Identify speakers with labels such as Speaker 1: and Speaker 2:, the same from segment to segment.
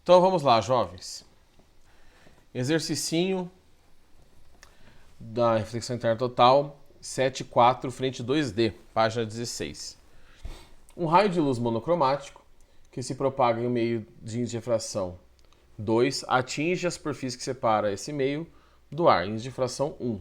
Speaker 1: Então vamos lá, jovens. Exercicinho da reflexão interna total, 7.4, frente 2D, página 16. Um raio de luz monocromático que se propaga em um meio de índice de refração 2 atinge a superfície que separa esse meio do ar, índice de refração 1.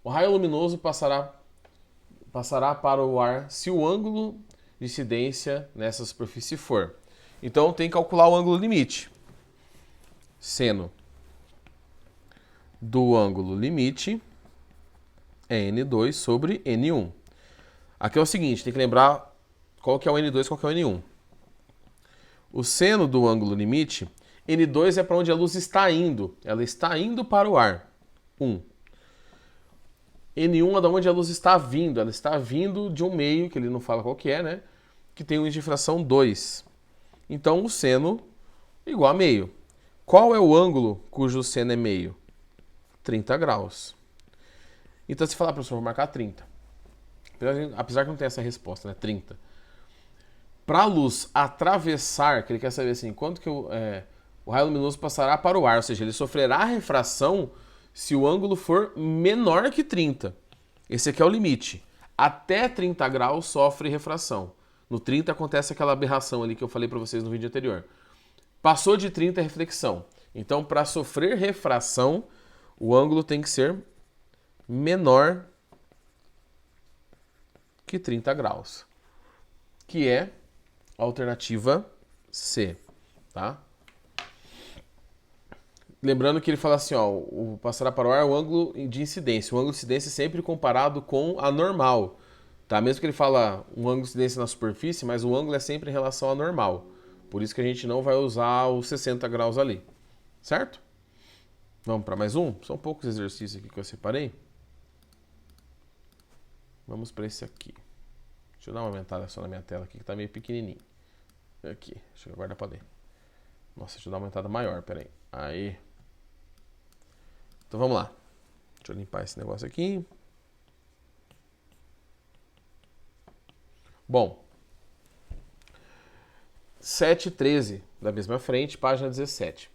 Speaker 1: O raio luminoso passará para o ar se o ângulo de incidência nessa superfície for. Então tem que calcular o ângulo limite. Seno do ângulo limite é N2 sobre N1. Aqui é o seguinte, tem que lembrar qual que é o N2 e qual que é o N1. O seno do ângulo limite, N2 é para onde a luz está indo. Ela está indo para o ar. 1. N1 é de onde a luz está vindo. Ela está vindo de um meio, que ele não fala qual que é, né? Que tem um índice de difração 2. Então o seno igual a meio. Qual é o ângulo cujo seno é meio? 30 graus. Então se falar, professor, vou marcar 30. Apesar que não tem essa resposta, né? 30. Para a luz atravessar, que ele quer saber assim, quanto que o raio luminoso passará para o ar, ou seja, ele sofrerá refração se o ângulo for menor que 30. Esse aqui é o limite. Até 30 graus sofre refração. No 30 acontece aquela aberração ali que eu falei para vocês no vídeo anterior. Passou de 30 é reflexão. Então, para sofrer refração, o ângulo tem que ser menor que 30 graus. Que é a alternativa C, tá? Lembrando que ele fala assim, ó, o passará para o ar é o ângulo de incidência. O ângulo de incidência é sempre comparado com a normal, tá? Mesmo que ele fala um ângulo de incidência na superfície, mas o ângulo é sempre em relação à normal. Por isso que a gente não vai usar os 60 graus ali, certo? Vamos para mais um? São poucos exercícios aqui que eu separei. Vamos para esse aqui. Deixa eu dar uma aumentada só na minha tela aqui, que tá meio pequenininho. Aqui, deixa eu guardar para ler. Nossa, deixa eu dar uma aumentada maior, peraí. Aí. Então vamos lá. Deixa eu limpar esse negócio aqui. Bom. 7.13, da mesma frente, página 17.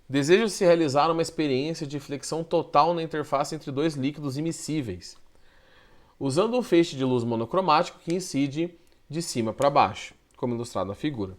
Speaker 1: Deseja-se realizar uma experiência de flexão total na interface entre dois líquidos imissíveis, usando um feixe de luz monocromático que incide de cima para baixo, como ilustrado na figura.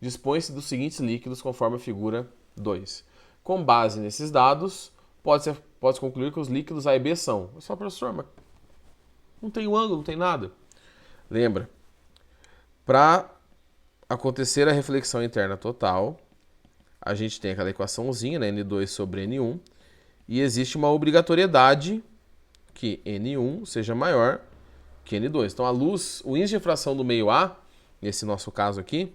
Speaker 1: Dispõe-se dos seguintes líquidos conforme a figura 2. Com base nesses dados, pode-se concluir que os líquidos A e B são. Eu só, professor, mas não tem ângulo, não tem nada. Lembra, para acontecer a reflexão interna total, a gente tem aquela equaçãozinha, né, N2 sobre N1, e existe uma obrigatoriedade que N1 seja maior que N2. Então a luz, o índice de refração do meio A, nesse nosso caso aqui,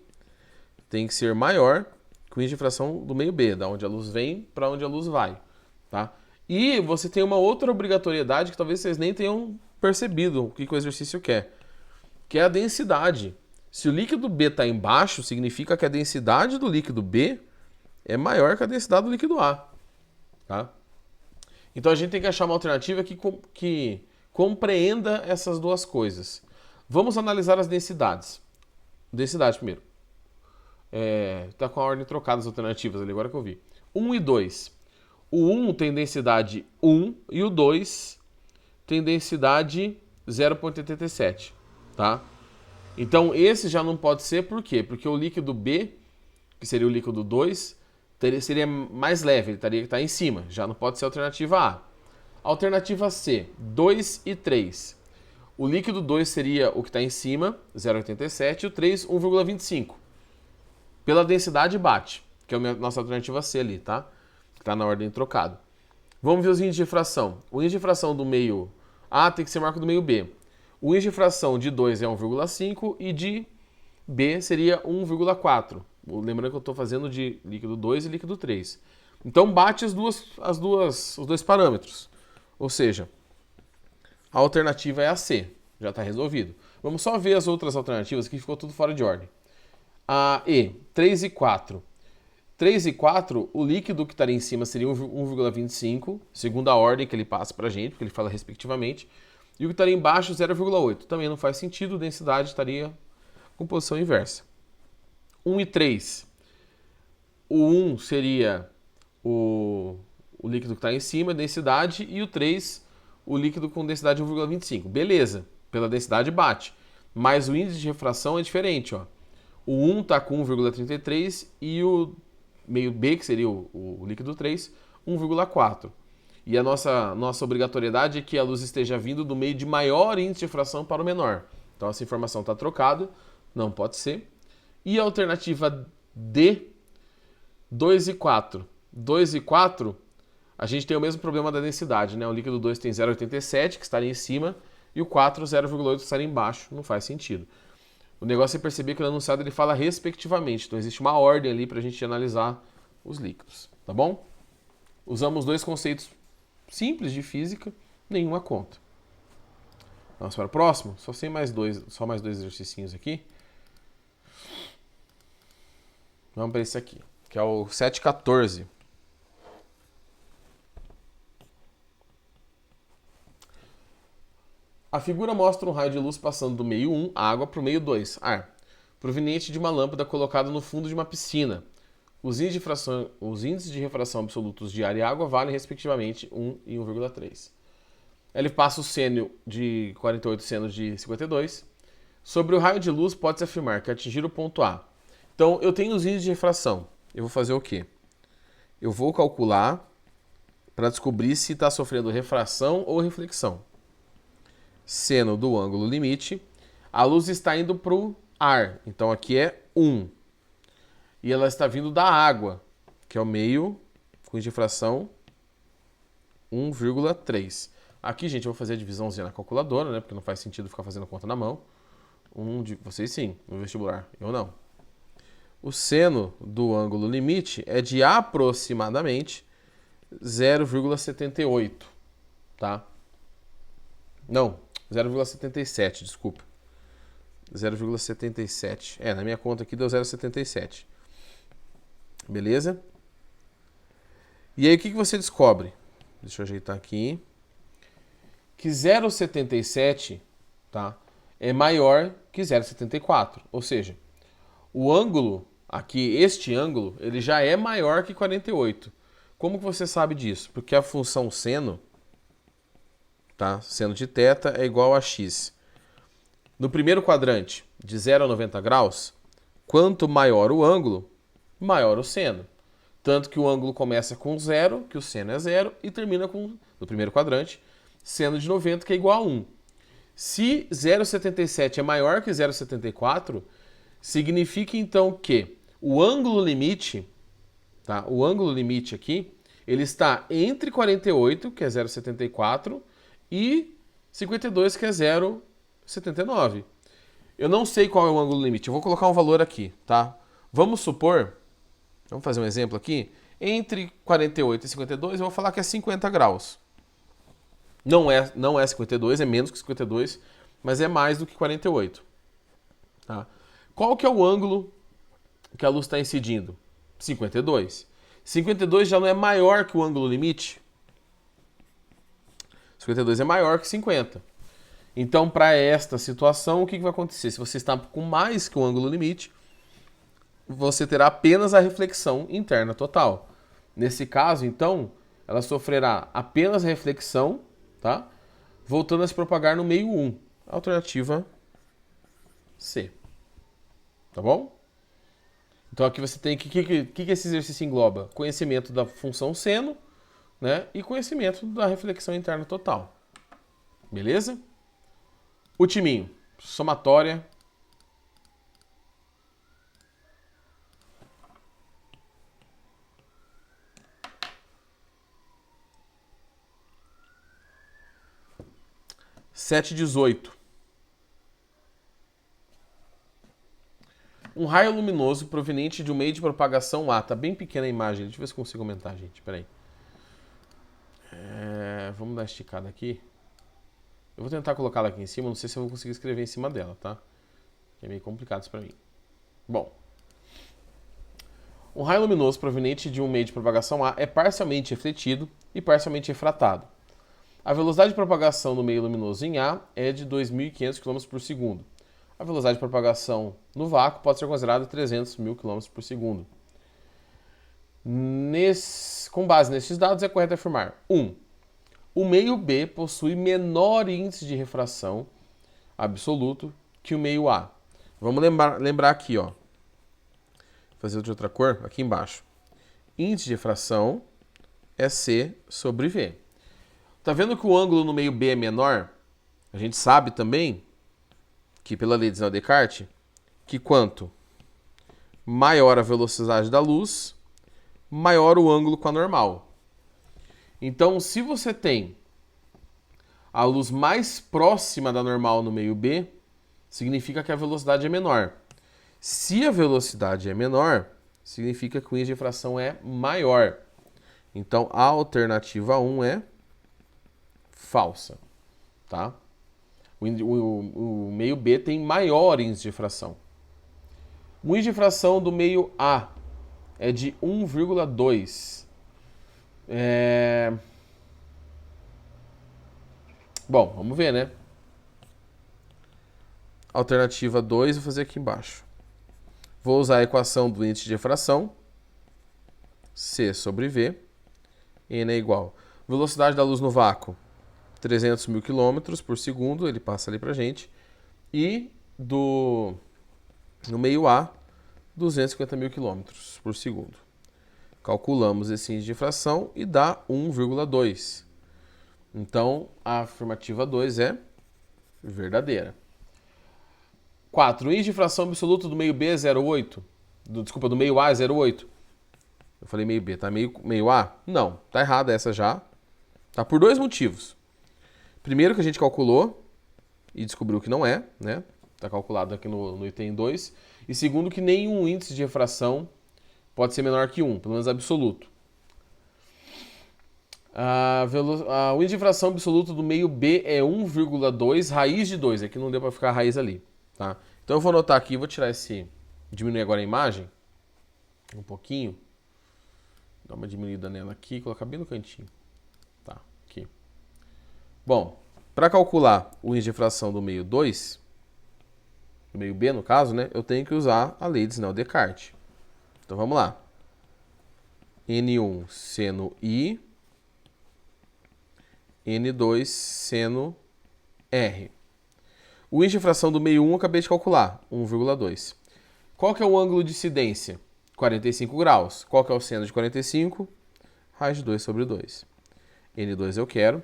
Speaker 1: tem que ser maior que o índice de refração do meio B, da onde a luz vem para onde a luz vai, tá? E você tem uma outra obrigatoriedade que talvez vocês nem tenham percebido o que o exercício quer, que é a densidade. Se o líquido B está embaixo, significa que a densidade do líquido B é maior que a densidade do líquido A, tá? Então a gente tem que achar uma alternativa que compreenda essas duas coisas. Vamos analisar as densidades. Densidade primeiro. Tá com a ordem trocada as alternativas ali, agora que eu vi. 1 e 2. O 1 tem densidade 1 e o 2 tem densidade 0,87, tá? Então esse já não pode ser, por quê? Porque o líquido B, que seria o líquido 2, seria mais leve, ele teria que estar em cima. Já não pode ser a alternativa A. Alternativa C, 2 e 3. O líquido 2 seria o que está em cima, 0,87, e o 3, 1,25. Pela densidade bate, que é a nossa alternativa C ali, tá? Que está na ordem trocada. Vamos ver os índices de fração. O índice de fração do meio A tem que ser maior que o do meio B. O índice de fração de 2 é 1,5 e de B seria 1,4. Lembrando que eu estou fazendo de líquido 2 e líquido 3. Então bate os dois parâmetros. Ou seja, a alternativa é a C. Já está resolvido. Vamos só ver as outras alternativas que ficou tudo fora de ordem. A E, 3 e 4. 3 e 4, o líquido que estaria em cima seria 1,25, segundo a ordem que ele passa para a gente, porque ele fala respectivamente. E o que estaria embaixo, 0,8. Também não faz sentido, densidade estaria com posição inversa. 1 e 3. o 1 seria o líquido que está em cima, densidade, e o 3, o líquido com densidade 1,25. Beleza, pela densidade bate. Mas o índice de refração é diferente, ó. O 1 está com 1,33 e o meio B, que seria o líquido 3, 1,4. E a nossa obrigatoriedade é que a luz esteja vindo do meio de maior índice de refração para o menor. Então essa informação está trocada, não pode ser. E a alternativa D, 2 e 4. 2 e 4, a gente tem o mesmo problema da densidade, né? O líquido 2 tem 0,87, que estaria em cima, e o 4, 0,8, que estaria embaixo. Não faz sentido. O negócio é perceber que o enunciado ele fala respectivamente, então existe uma ordem ali para a gente analisar os líquidos, tá bom? Usamos dois conceitos simples de física, nenhuma conta. Vamos para o próximo? Só mais dois exercícios aqui. Vamos para esse aqui, que é o 7,14. A figura mostra um raio de luz passando do meio 1, água, para o meio 2, ar, proveniente de uma lâmpada colocada no fundo de uma piscina. Os índices de refração absolutos de ar e água valem, respectivamente, 1 e 1,3. Ele passa o seno de 48 seno de 52. Sobre o raio de luz, pode-se afirmar que atingir o ponto A. Então, eu tenho os índices de refração. Eu vou fazer o quê? Eu vou calcular para descobrir se está sofrendo refração ou reflexão. Seno do ângulo limite. A luz está indo para o ar, então aqui é 1. E ela está vindo da água, que é o meio com índice de refração 1,3. Aqui, gente, eu vou fazer a divisãozinha na calculadora, né? Porque não faz sentido ficar fazendo conta na mão. Vocês sim, no vestibular, eu não. O seno do ângulo limite é de aproximadamente 0,78, tá? Não, 0,77, desculpa. 0,77. Na minha conta aqui deu 0,77. Beleza? E aí o que você descobre? Deixa eu ajeitar aqui. Que 0,77, tá, é maior que 0,74. Ou seja, o ângulo, aqui, este ângulo, ele já é maior que 48. Como que você sabe disso? Porque a função seno, tá, seno de θ é igual a x. No primeiro quadrante, de 0 a 90 graus, quanto maior o ângulo, maior o seno. Tanto que o ângulo começa com 0, que o seno é 0, e termina com, no primeiro quadrante, seno de 90, que é igual a 1. Se 0,77 é maior que 0,74, significa então que o ângulo limite, tá? O ângulo limite aqui, ele está entre 48, que é 0,74, e 52, que é 0,79. Eu não sei qual é o ângulo limite, eu vou colocar um valor aqui, tá? Vamos supor, vamos fazer um exemplo aqui, entre 48 e 52 eu vou falar que é 50 graus. Não é 52, é menos que 52, mas é mais do que 48. Tá? Qual que é o ângulo que a luz está incidindo? 52. 52 já não é maior que o ângulo limite? 52 é maior que 50. Então, para esta situação, o que vai acontecer? Se você está com mais que o ângulo limite, você terá apenas a reflexão interna total. Nesse caso, então, ela sofrerá apenas a reflexão, tá? Voltando a se propagar no meio 1. Alternativa C. Tá bom? Então aqui você tem que esse exercício engloba? Conhecimento da função seno, né? E conhecimento da reflexão interna total. Beleza? Ultiminho. Somatória. Sete 18. Um raio luminoso proveniente de um meio de propagação A. Tá bem pequena a imagem. Deixa eu ver se consigo aumentar, gente. Peraí. Vamos dar uma esticada aqui. Eu vou tentar colocá-la aqui em cima. Não sei se eu vou conseguir escrever em cima dela, tá? É meio complicado isso pra mim. Bom. Um raio luminoso proveniente de um meio de propagação A é parcialmente refletido e parcialmente refratado. A velocidade de propagação no meio luminoso em A é de 2.500 km por segundo. A velocidade de propagação no vácuo pode ser considerada 300.000 km por segundo. Com base nesses dados, é correto afirmar: 1. O meio B possui menor índice de refração absoluto que o meio A. Vamos lembrar aqui, ó. Fazer de outra cor, aqui embaixo. Índice de refração é C sobre V. Tá vendo que o ângulo no meio B é menor? A gente sabe também que, pela lei de Snell-Descartes, que quanto maior a velocidade da luz, maior o ângulo com a normal. Então, se você tem a luz mais próxima da normal no meio B, significa que a velocidade é menor. Se a velocidade é menor, significa que o índice de refração é maior. Então, a alternativa 1 é falsa. Tá? O meio B tem maior índice de refração. O índice de refração do meio A é de 1,2. Bom, vamos ver, né? Alternativa 2, vou fazer aqui embaixo. Vou usar a equação do índice de refração. C sobre V. N é igual. Velocidade da luz no vácuo, 300 mil quilômetros por segundo. Ele passa ali pra gente. E no meio A, 250 mil quilômetros por segundo. Calculamos esse índice de refração e dá 1,2. Então, a afirmativa 2 é verdadeira. 4. O índice de refração absoluto do meio B é 0,8. Do meio A é 0,8. Eu falei meio B, tá? Meio A? Não, tá errada essa já. Tá por dois motivos. Primeiro que a gente calculou e descobriu que não é, né? Tá calculado aqui no item 2. E segundo que nenhum índice de refração pode ser menor que 1, pelo menos absoluto. O índice de refração absoluto do meio B é 1,2 raiz de 2. Aqui não deu para ficar a raiz ali. Tá? Então eu vou anotar aqui, vou tirar esse... Diminuir agora a imagem. Um pouquinho. Dar uma diminuída nela aqui e colocar bem no cantinho. Tá, aqui. Bom, para calcular o índice de refração do meio 2, do meio B no caso, né? Eu tenho que usar a lei de Snell-Descartes. Então vamos lá. N1 seno I, N2 seno R. O índice de refração do meio 1 eu acabei de calcular, 1,2. Qual que é o ângulo de incidência? 45 graus. Qual que é o seno de 45? Raiz de 2 sobre 2. N2 eu quero.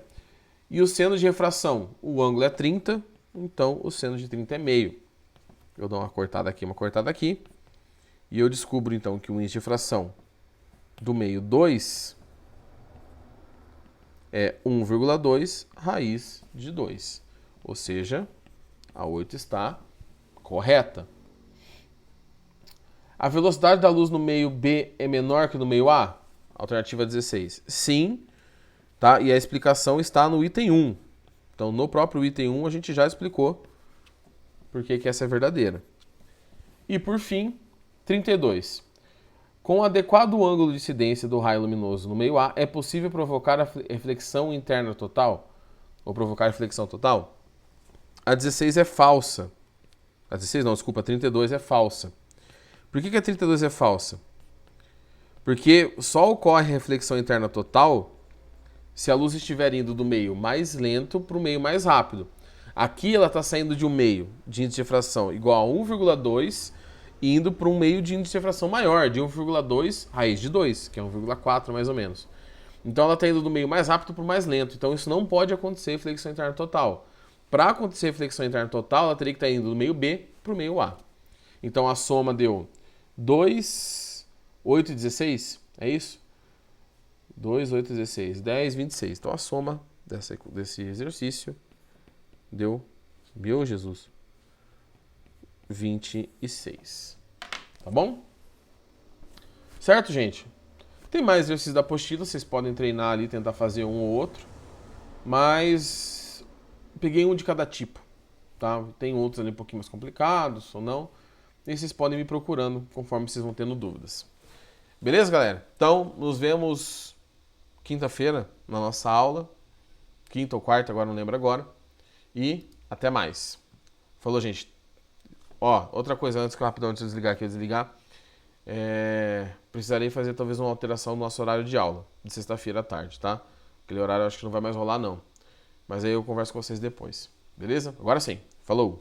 Speaker 1: E o seno de refração? O ângulo é 30, então o seno de 30 é meio. Eu dou uma cortada aqui. E eu descubro então que o índice de refração do meio 2 é 1,2 raiz de 2. Ou seja, a 8 está correta. A velocidade da luz no meio B é menor que no meio A? Alternativa 16. Sim, tá? E a explicação está no item 1. Então, no próprio item 1, a gente já explicou por que essa é verdadeira. E, por fim, 32. Com o adequado ângulo de incidência do raio luminoso no meio A, é possível provocar a reflexão interna total? Ou provocar reflexão total? A 16 é falsa. A 16 não, desculpa, a 32 é falsa. Por que a 32 é falsa? Porque só ocorre reflexão interna total se a luz estiver indo do meio mais lento para o meio mais rápido. Aqui ela está saindo de um meio de índice de refração igual a 1,2 e indo para um meio de índice de refração maior, de 1,2 raiz de 2, que é 1,4 mais ou menos. Então ela está indo do meio mais rápido para o mais lento. Então isso não pode acontecer reflexão interna total. Para acontecer reflexão interna total, ela teria que estar indo do meio B para o meio A. Então a soma deu 2, 8 e 16, é isso? 2, 8 e 16, 10, 26. Então a soma desse exercício deu, meu Jesus, 26. Tá bom? Certo, gente? Tem mais exercícios da apostila, vocês podem treinar ali, tentar fazer um ou outro. Mas peguei um de cada tipo, tá? Tem outros ali um pouquinho mais complicados ou não. E vocês podem me procurando conforme vocês vão tendo dúvidas. Beleza, galera? Então, nos vemos quinta-feira na nossa aula. Quinta ou quarta, agora não lembro agora. E até mais. Falou, gente. Ó, outra coisa antes de desligar aqui, precisarei fazer talvez uma alteração no nosso horário de aula, de sexta-feira à tarde, tá? Aquele horário eu acho que não vai mais rolar, não. Mas aí eu converso com vocês depois. Beleza? Agora sim. Falou!